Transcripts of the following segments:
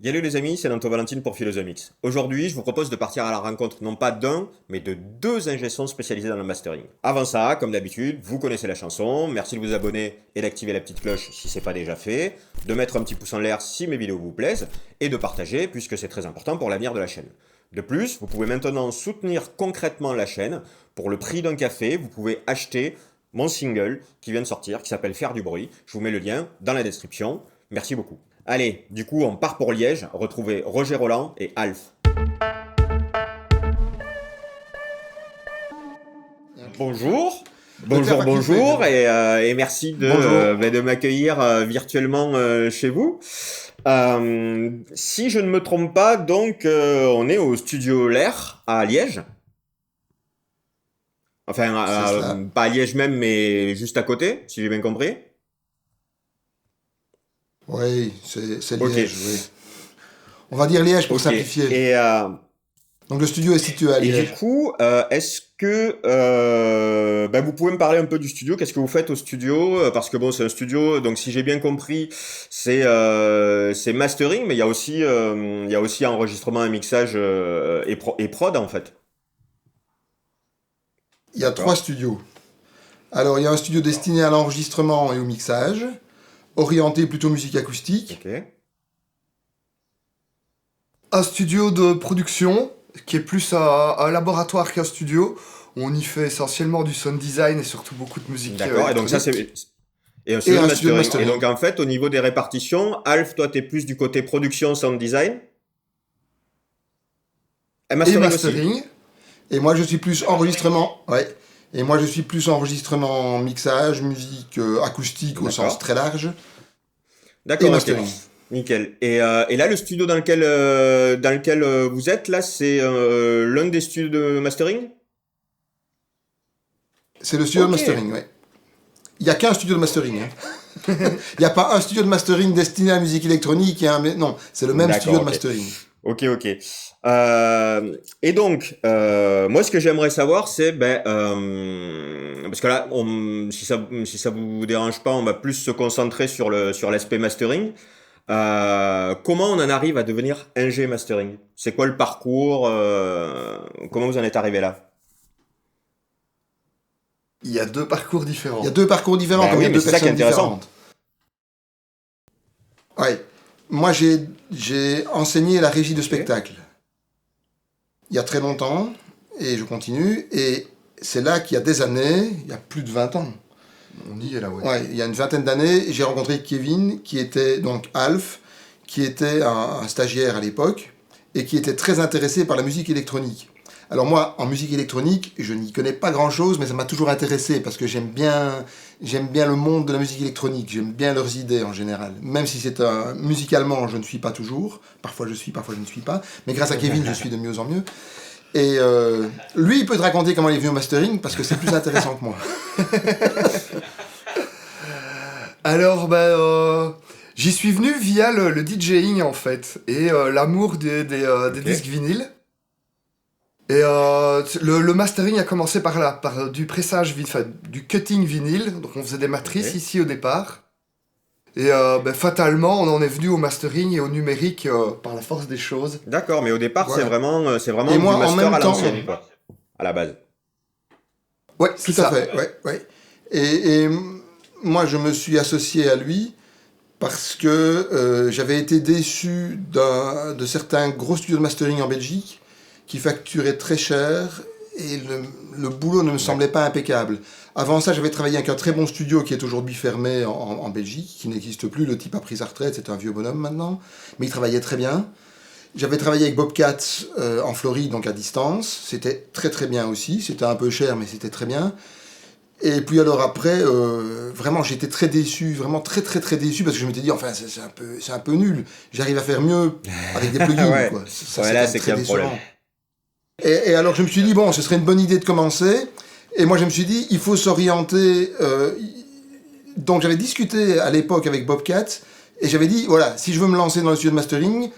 Salut les amis, c'est Nanto Valentine pour Philosomix. Aujourd'hui, je vous propose de partir à la rencontre non pas d'un, mais de deux ingé-sons spécialisés dans le mastering. Avant ça, comme d'habitude, vous connaissez la chanson, merci de vous abonner et d'activer la petite cloche si c'est pas déjà fait, de mettre un petit pouce en l'air si mes vidéos vous plaisent, et de partager puisque c'est très important pour l'avenir de la chaîne. De plus, vous pouvez maintenant soutenir concrètement la chaîne. Pour le prix d'un café, vous pouvez acheter mon single qui vient de sortir, qui s'appelle Faire du bruit. Je vous mets le lien dans la description. Merci beaucoup. Allez, du coup, on part pour Liège, retrouver Roger Roland et Alf. Bonjour. Bonjour, et merci de m'accueillir virtuellement chez vous. Si je ne me trompe pas, donc on est au studio L'Air à Liège. Enfin, pas à Liège même, mais juste à côté, si j'ai bien compris. Oui, c'est Ok. Liège, oui. On va dire Liège pour Ok. simplifier. Donc le studio est situé à Et du Liège. coup, est-ce que vous pouvez me parler un peu du studio? Qu'est-ce que vous faites au studio? Parce que bon, c'est un studio, donc si j'ai bien compris, c'est mastering, mais il y a aussi enregistrement et mixage et prod en fait. Il y a trois D'accord. studios. Alors il y a un studio destiné à l'enregistrement et au mixage, orienté plutôt musique acoustique. Ok. Un studio de production, qui est plus un laboratoire qu'un studio. On y fait essentiellement du sound design et surtout beaucoup de musique D'accord. Et donc ça électronique. c'est et un Et studio de un studio de mastering. Et mastering. donc en fait, au niveau des répartitions, Alf, toi t'es plus du côté production, sound design, et Et mastering aussi. mastering. Et moi je suis plus enregistrement. Ouais. Et moi je suis plus enregistrement, mixage, musique acoustique au sens D'accord. très large. Et D'accord, ok. mastering. Nickel. Et là, le studio dans lequel vous êtes, là, c'est l'un des studios de mastering? C'est le studio de Ok. mastering, ouais. Il n'y a qu'un studio de mastering. Hein. Il n'y a pas un studio de mastering destiné à la musique électronique et un... Non, c'est le même studio D'accord, de ok. mastering. Ok. Et donc, moi, ce que j'aimerais savoir, c'est, parce que là, si ça vous dérange pas, on va plus se concentrer sur l'aspect mastering. Comment on en arrive à devenir ingé mastering? C'est quoi le parcours? Comment vous en êtes arrivé là? Il y a deux parcours Il y a différents. deux parcours différents, Ben comme il y oui, a mais deux c'est ça qui est personnes intéressant. différentes. Ouais. Moi, j'ai enseigné la régie de Ok. spectacle il y a très longtemps, et je continue, et c'est là qu'il y a des années, il y a plus de 20 ans, On y est là, ouais. ouais, il y a une vingtaine d'années, j'ai rencontré Kevin, qui était donc Alf, qui était un stagiaire à l'époque, et qui était très intéressé par la musique électronique. Alors moi, en musique électronique, je n'y connais pas grand-chose, mais ça m'a toujours intéressé, parce que j'aime bien le monde de la musique électronique, j'aime bien leurs idées en général. Même si c'est musicalement, je ne suis pas toujours, parfois je suis, parfois je ne suis pas, mais grâce à Kevin, je suis de mieux en mieux. Et lui, il peut te raconter comment il est venu au mastering, parce que c'est plus intéressant que moi. Alors, j'y suis venu via le DJing en fait, et l'amour des Ok. disques vinyles. Et le mastering a commencé par là, par du pressage, enfin, du cutting vinyle. Donc on faisait des matrices Ok. ici au départ. Et fatalement, on en est venu au mastering et au numérique par la force des choses. D'accord, mais au départ, Voilà. c'est Et vraiment du moi, en master même à temps... l'ancienne, quoi, à la base. Ouais, C'est tout à ça. fait, ouais, ouais. Et moi, je me suis associé à lui parce que j'avais été déçu de certains gros studios de mastering en Belgique qui facturaient très cher et le boulot ne me semblait D'accord. pas impeccable. Avant ça, j'avais travaillé avec un très bon studio qui est aujourd'hui fermé en Belgique, qui n'existe plus. Le type a pris sa retraite, c'est un vieux bonhomme maintenant, mais il travaillait très bien. J'avais travaillé avec Bobcat en Floride, donc à distance. C'était très très bien aussi. C'était un peu cher, mais c'était très bien. Et puis alors après, vraiment j'étais très déçu, vraiment très très très déçu parce que je m'étais dit, enfin c'est un peu nul. J'arrive à faire mieux avec des plugins, Ouais. quoi. Ça Ouais, c'est quand là, même c'est qu'il très y a un problème. décevant. Et alors je me suis dit, bon, ce serait une bonne idée de commencer. Et moi je me suis dit, il faut s'orienter. Donc j'avais discuté à l'époque avec Bobcat et j'avais dit, voilà, si je veux me lancer dans le studio de mastering,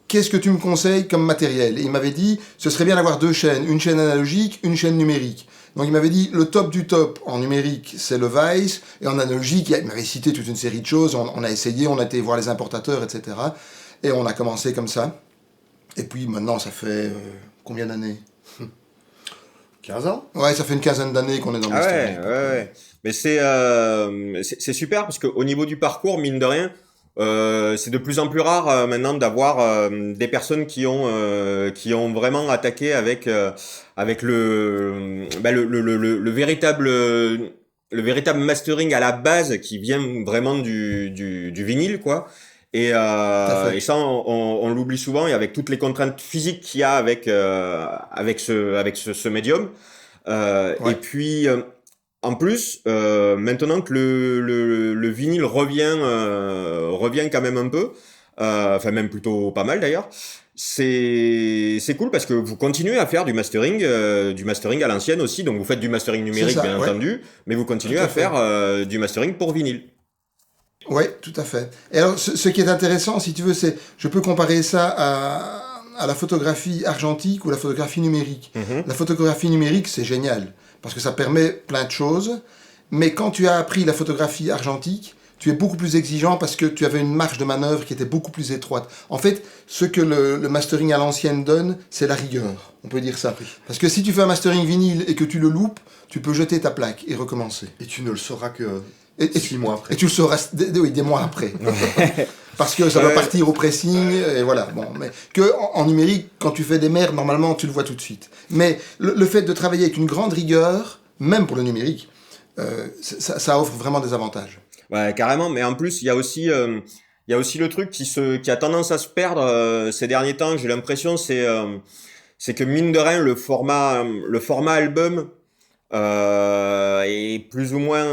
qu'est-ce que tu me conseilles comme matériel? Et il m'avait dit, ce serait bien d'avoir deux chaînes, une chaîne analogique, une chaîne numérique. Donc il m'avait dit, le top du top en numérique, c'est le Vice, et en analogique, il m'avait cité toute une série de choses, on a essayé, on a été voir les importateurs, etc. Et on a commencé comme ça. Et puis maintenant, ça fait combien d'années? 15 ans? Ouais, ça fait une quinzaine d'années qu'on est dans le Ah mastering. ouais. Mais c'est super parce qu'au niveau du parcours, mine de rien, c'est de plus en plus rare maintenant d'avoir des personnes qui ont vraiment attaqué avec le véritable mastering à la base qui vient vraiment du vinyle, quoi. Tout à fait. Et ça, on l'oublie souvent, et avec toutes les contraintes physiques qu'il y a avec ce médium. Et Ouais. puis, en plus, maintenant que le vinyle revient quand même un peu, enfin même plutôt pas mal d'ailleurs, c'est cool parce que vous continuez à faire du mastering à l'ancienne aussi, donc vous faites du mastering C'est numérique ça, bien ouais. entendu, mais vous continuez Tout à à fait. faire du mastering pour vinyle. Oui, tout à fait. Et alors, ce qui est intéressant, si tu veux, c'est, je peux comparer ça à la photographie argentique ou la photographie numérique. Mhm. La photographie numérique, c'est génial, parce que ça permet plein de choses, mais quand tu as appris la photographie argentique, tu es beaucoup plus exigeant parce que tu avais une marge de manœuvre qui était beaucoup plus étroite. En fait, ce que le mastering à l'ancienne donne, c'est la rigueur, on peut dire ça. Parce que si tu fais un mastering vinyle et que tu le loupes, tu peux jeter ta plaque et recommencer. Et tu ne le sauras que Et 6 mois après. Et tu le sauras des mois après. Parce que ça doit Ouais. partir au pressing, et voilà. Bon, mais que en numérique, quand tu fais des merdes, normalement, tu le vois tout de suite. Mais le fait de travailler avec une grande rigueur, même pour le numérique, ça offre vraiment des avantages. Ouais, carrément. Mais en plus, il y a aussi le truc qui a tendance à se perdre ces derniers temps. J'ai l'impression, c'est que mine de rien, le format album est plus ou moins,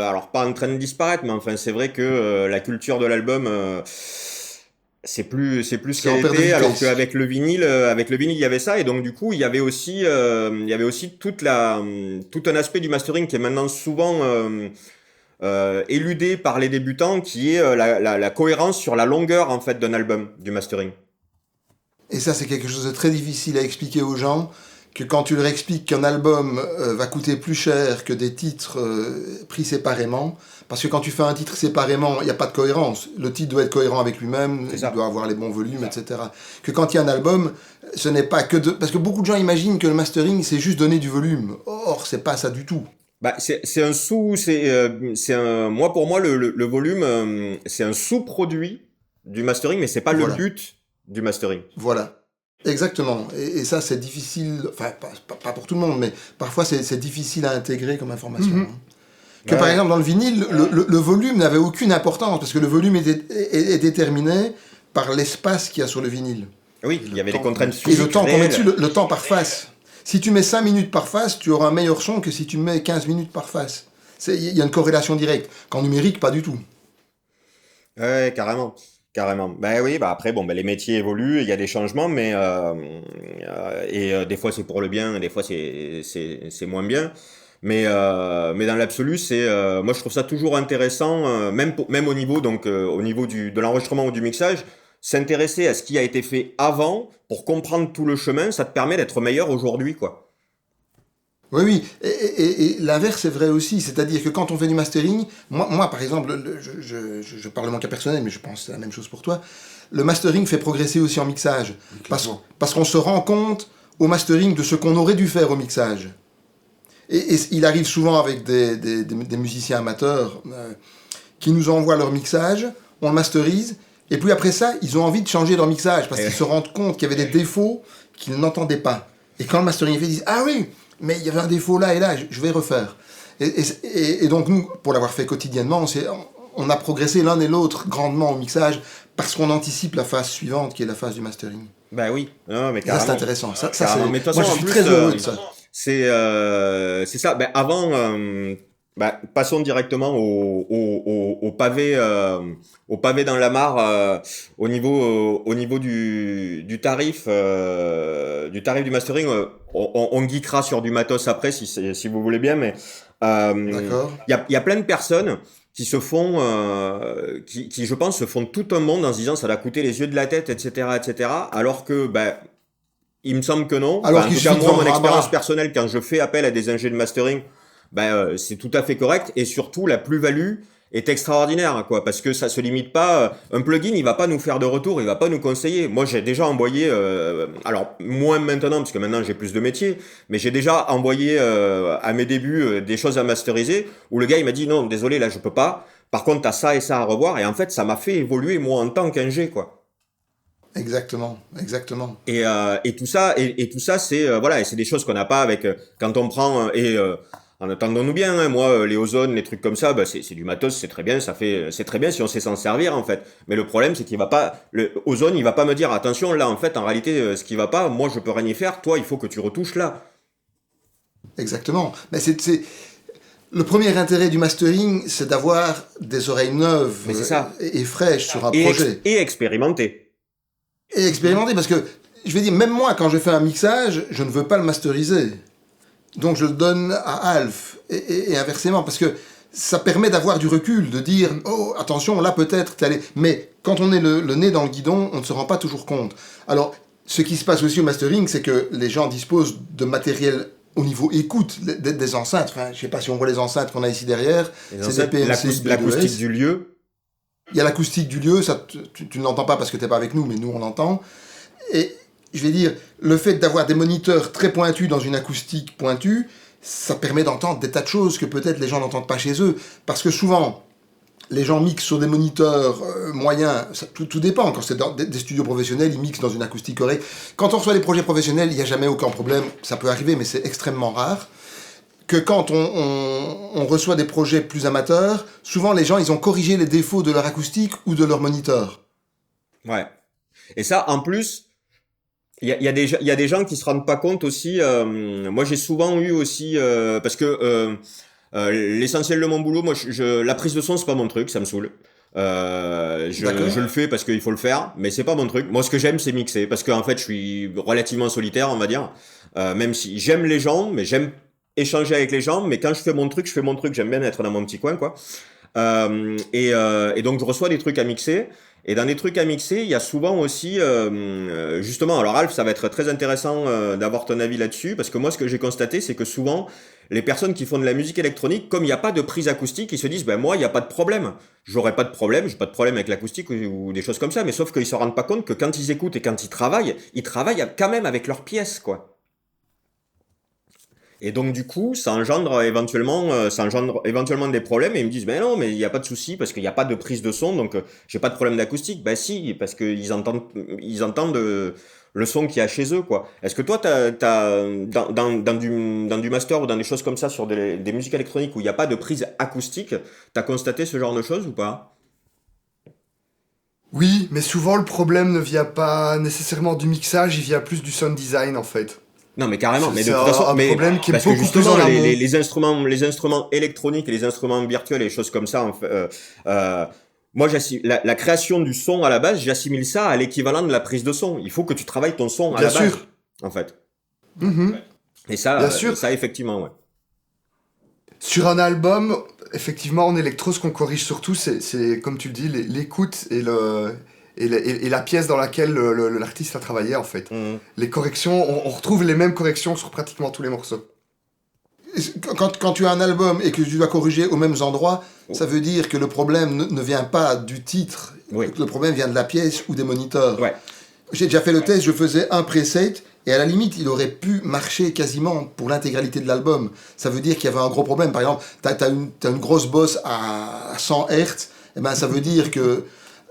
alors pas en train de disparaître, mais enfin, c'est vrai que la culture de l'album, c'est plus ce C'est en qu'elle perte de était, alors vitesse. qu'avec le vinyle, il y avait ça, et donc du coup, il y avait aussi tout un aspect du mastering qui est maintenant souvent éludé par les débutants, qui est la cohérence sur la longueur en fait d'un album, du mastering. Et ça, c'est quelque chose de très difficile à expliquer aux gens, que quand tu leur expliques qu'un album va coûter plus cher que des titres pris séparément, parce que quand tu fais un titre séparément, il n'y a pas de cohérence. Le titre doit être cohérent avec lui-même, C'est il ça. doit avoir les bons volumes, etc. Que quand il y a un album, ce n'est pas que de... Parce que beaucoup de gens imaginent que le mastering, c'est juste donner du volume. Or, c'est pas ça du tout. Bah, moi pour moi le volume, c'est un sous-produit du mastering, mais c'est pas le Voilà. but du mastering. Voilà. Exactement. Et ça, c'est difficile, enfin, pas pour tout le monde, mais parfois, c'est difficile à intégrer comme information. Mhm. Hein. Que par Ouais. exemple, dans le vinyle, le volume n'avait aucune importance, parce que le volume est déterminé par l'espace qu'il y a sur le vinyle. Oui, Et il le y avait des temps contraintes qu'on- Et physiques le temps qu'on met réelles. dessus, le temps par face. Si tu mets 5 minutes par face, tu auras un meilleur son que si tu mets 15 minutes par face. Il y a une corrélation directe. Qu'en numérique, pas du tout. Ouais, carrément. Carrément. Ben oui, bah après, bon, ben les métiers évoluent, il y a des changements, mais des fois c'est pour le bien, et des fois c'est moins bien. Mais dans l'absolu, moi je trouve ça toujours intéressant, même au niveau de l'enregistrement ou du mixage, s'intéresser à ce qui a été fait avant pour comprendre tout le chemin, ça te permet d'être meilleur aujourd'hui, quoi. Oui, oui. Et l'inverse est vrai aussi. C'est-à-dire que quand on fait du mastering, moi par exemple, je parle de mon cas personnel, mais je pense que c'est la même chose pour toi. Le mastering fait progresser aussi en mixage. Clairement. Parce qu'on se rend compte au mastering de ce qu'on aurait dû faire au mixage. Et il arrive souvent avec des musiciens amateurs qui nous envoient leur mixage, on le masterise, et puis après ça, ils ont envie de changer leur mixage parce qu'ils se rendent compte qu'il y avait des défauts qu'ils n'entendaient pas. Et quand le mastering est fait, ils disent « Ah oui, mais il y avait un défaut là et là, je vais refaire. » Et donc nous, pour l'avoir fait quotidiennement, on a progressé l'un et l'autre grandement au mixage parce qu'on anticipe la phase suivante qui est la phase du mastering. Ben oui, non, mais Et ça, c'est carrément. intéressant. Ça, Carrément. Mais de toute moi, façon, je en suis plus, très heureux de ça. c'est ça. Ben, avant, passons directement au pavé dans la mare, au niveau du tarif du mastering. On geekera sur du matos après si vous voulez bien, mais D'accord. il y a plein de personnes qui je pense se font tout un monde en se disant ça va coûter les yeux de la tête, etc., alors que il me semble que non. Alors En qu'il tout cas, suffit de moi, vendre mon un expérience bras. personnelle, quand je fais appel à des ingénieurs de mastering, c'est tout à fait correct. Et surtout, la plus-value, est extraordinaire, quoi, parce que ça se limite pas. Un plugin, il va pas nous faire de retour, il va pas nous conseiller. Moi, j'ai déjà envoyé, alors moins maintenant, parce que maintenant j'ai plus de métier, mais j'ai déjà envoyé à mes débuts des choses à masteriser où le gars il m'a dit non, désolé, là je peux pas. Par contre, t'as ça et ça à revoir, et en fait, ça m'a fait évoluer moi en tant qu'ingé, quoi. Exactement, exactement. Et tout ça, et tout ça, c'est voilà, et c'est des choses qu'on n'a pas avec quand on prend en attendons-nous bien, hein, moi, les ozones, les trucs comme ça, bah, c'est du matos, c'est très bien, c'est très bien si on sait s'en servir, en fait. Mais le problème, c'est qu'il va pas, le ozone, il va pas me dire, attention, là, en fait, en réalité, ce qui va pas, moi, je peux rien y faire, toi, il faut que tu retouches là. Exactement. Mais le premier intérêt du mastering, c'est d'avoir des oreilles neuves Mais c'est ça. et fraîches sur un Et, projet. et expérimenter. Et expérimenter, parce que, je vais dire, même moi, quand je fais un mixage, je ne veux pas le masteriser. Donc je le donne à Alf, et inversement, parce que ça permet d'avoir du recul, de dire, oh, attention, là peut-être, t'es allé... Mais quand on est le nez dans le guidon, on ne se rend pas toujours compte. Alors, ce qui se passe aussi au mastering, c'est que les gens disposent de matériel au niveau écoute, des enceintes. Enfin, je sais pas si on voit les enceintes qu'on a ici derrière. C'est des PMC L'acoustique du lieu. Il y a l'acoustique du lieu, ça, tu ne l'entends pas parce que tu n'es pas avec nous, mais nous on l'entend. Et je vais dire, le fait d'avoir des moniteurs très pointus dans une acoustique pointue, ça permet d'entendre des tas de choses que peut-être les gens n'entendent pas chez eux. Parce que souvent, les gens mixent sur des moniteurs moyens, tout dépend. Quand c'est dans des studios professionnels, ils mixent dans une acoustique correcte. Quand on reçoit des projets professionnels, il n'y a jamais aucun problème. Ça peut arriver, mais c'est extrêmement rare. Que quand on reçoit des projets plus amateurs, souvent les gens, ils ont corrigé les défauts de leur acoustique ou de leur moniteur. Ouais. Et ça, en plus, il y a des gens qui se rendent pas compte aussi. Moi, j'ai souvent eu aussi parce que l'essentiel de mon boulot, moi, la prise de son, c'est pas mon truc, ça me saoule. Je le fais parce qu'il faut le faire, mais c'est pas mon truc. Moi, ce que j'aime, c'est mixer, parce qu'en fait, je suis relativement solitaire, on va dire. Même si j'aime les gens, mais j'aime échanger avec les gens, mais quand je fais mon truc, je fais mon truc. J'aime bien être dans mon petit coin, quoi. Et donc, je reçois des trucs à mixer. Et dans les trucs à mixer, il y a souvent aussi, justement, alors Alf, ça va être très intéressant d'avoir ton avis là-dessus, parce que moi, ce que j'ai constaté, c'est que souvent, les personnes qui font de la musique électronique, comme il n'y a pas de prise acoustique, ils se disent, ben moi, il n'y a pas de problème. J'aurais pas de problème, j'ai pas de problème avec l'acoustique ou des choses comme ça, mais sauf qu'ils se rendent pas compte que quand ils écoutent et quand ils travaillent quand même avec leurs pièces, quoi. Et donc du coup, ça engendre éventuellement des problèmes et ils me disent ben non, mais il n'y a pas de souci parce qu'il n'y a pas de prise de son, donc j'ai pas de problème d'acoustique. Ben si, parce qu'ils entendent le son qu'il y a chez eux, quoi. Est-ce que toi, dans du master ou dans des choses comme ça sur des musiques électroniques où il n'y a pas de prise acoustique, t'as constaté ce genre de choses ou pas? Oui, mais souvent le problème ne vient pas nécessairement du mixage, il vient plus du sound design en fait. Non, mais carrément. Mais de C'est toute façon, un problème qui est parce que beaucoup plus justement, en amont. les instruments électroniques et les instruments virtuels et les choses comme ça, en fait, moi, la création du son à la base, j'assimile ça à l'équivalent de la prise de son. Il faut que tu travailles ton son à Bien la base, sûr. en fait. Mhm. Et ça, Bien sûr. ça effectivement, ouais. Sur un album, effectivement, en électro, ce qu'on corrige surtout, c'est comme tu le dis, l'écoute et la pièce dans laquelle l'artiste a travaillé, en fait. Mhm. Les corrections, on retrouve les mêmes corrections sur pratiquement tous les morceaux. Quand tu as un album et que tu dois corriger aux mêmes endroits, ça veut dire que le problème ne vient pas du titre, Oui. que le problème vient de la pièce ou des moniteurs. Ouais. J'ai déjà fait le test, je faisais un preset, et à la limite, il aurait pu marcher quasiment pour l'intégralité de l'album. Ça veut dire qu'il y avait un gros problème. Par exemple, t'as une grosse bosse à 100 Hz, et ben ça veut dire que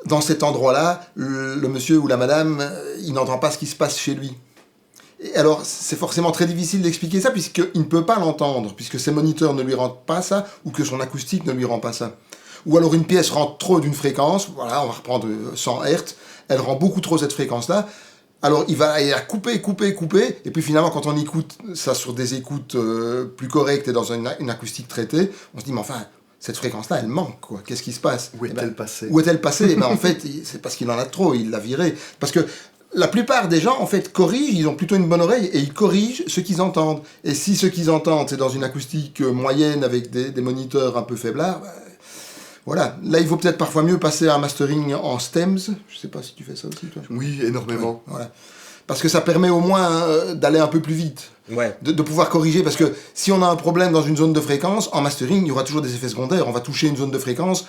dans cet endroit-là, le monsieur ou la madame, il n'entend pas ce qui se passe chez lui. Et alors, c'est forcément très difficile d'expliquer ça, puisqu'il ne peut pas l'entendre, puisque ses moniteurs ne lui rendent pas ça, ou que son acoustique ne lui rend pas ça. Ou alors une pièce rend trop d'une fréquence, voilà, on va reprendre 100 Hz, elle rend beaucoup trop cette fréquence-là, alors il va couper, et puis finalement quand on écoute ça sur des écoutes plus correctes et dans une acoustique traitée, on se dit mais enfin, cette fréquence-là elle manque quoi, qu'est-ce qui se passe? Où est-elle passée? Où est-elle passée? Eh ben, en fait c'est parce qu'il en a trop, il l'a virée. Parce que la plupart des gens en fait corrigent, ils ont plutôt une bonne oreille et ils corrigent ce qu'ils entendent. Et si ce qu'ils entendent c'est dans une acoustique moyenne avec des moniteurs un peu faiblards, voilà, là il vaut peut-être parfois mieux passer à un mastering en stems. Je sais pas si tu fais ça aussi toi. Oui, énormément. Ouais, voilà. Parce que ça permet au moins d'aller un peu plus vite. Ouais. De pouvoir corriger, parce que si on a un problème dans une zone de fréquence, en mastering, il y aura toujours des effets secondaires. On va toucher une zone de fréquence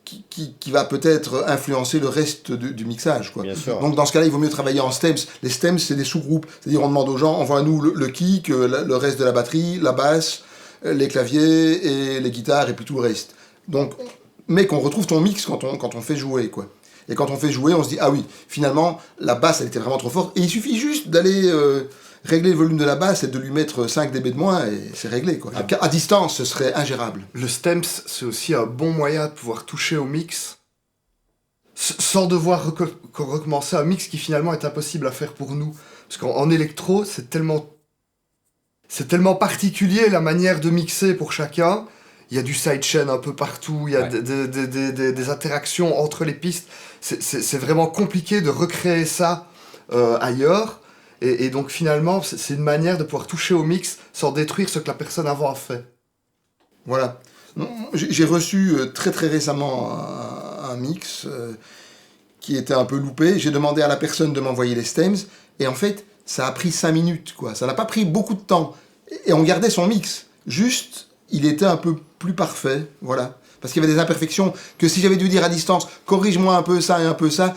qui va peut-être influencer le reste du mixage, quoi. Bien sûr. Donc dans ce cas-là, il vaut mieux travailler en stems. Les stems, c'est des sous-groupes. C'est-à-dire, on demande aux gens, envoie-nous le kick, le reste de la batterie, la basse, les claviers et les guitares, et puis tout le reste. Donc, mais qu'on retrouve ton mix quand on fait jouer, quoi. Et quand on fait jouer, on se dit, ah oui, finalement, la basse, elle était vraiment trop forte. Et il suffit juste d'aller régler le volume de la basse et de lui mettre 5 dB de moins, et c'est réglé, quoi. À distance, ce serait ingérable. Le stems, c'est aussi un bon moyen de pouvoir toucher au mix sans devoir recommencer un mix qui finalement est impossible à faire pour nous. Parce qu'en électro, c'est tellement particulier la manière de mixer pour chacun. Il y a du sidechain un peu partout, il y a des interactions entre les pistes. C'est vraiment compliqué de recréer ça ailleurs. Et donc finalement, c'est une manière de pouvoir toucher au mix sans détruire ce que la personne avant a fait. Voilà. J'ai reçu très très récemment un mix qui était un peu loupé. J'ai demandé à la personne de m'envoyer les stems. Et en fait, ça a pris 5 minutes, quoi. Ça n'a pas pris beaucoup de temps. Et on gardait son mix. Juste, il était un peu plus parfait, voilà. Parce qu'il y avait des imperfections que si j'avais dû dire à distance, corrige-moi un peu ça et un peu ça,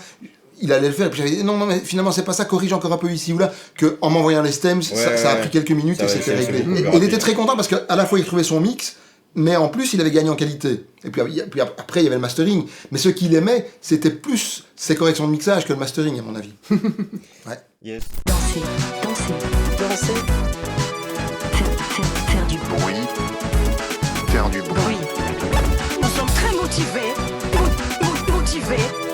il allait le faire. Puis j'avais dit, non, mais finalement, c'est pas ça, corrige encore un peu ici ou là, qu'en m'envoyant les stems, ça a pris quelques minutes et c'était réglé. Et il était très content parce qu'à la fois, il trouvait son mix, mais en plus, il avait gagné en qualité. Et puis après, il y avait le mastering. Mais ce qu'il aimait, c'était plus ses corrections de mixage que le mastering, à mon avis. Ouais. Yes. Danser, danser, danser. Faire du bruit. Faire du bruit. Nous sommes très motivés. Motivés.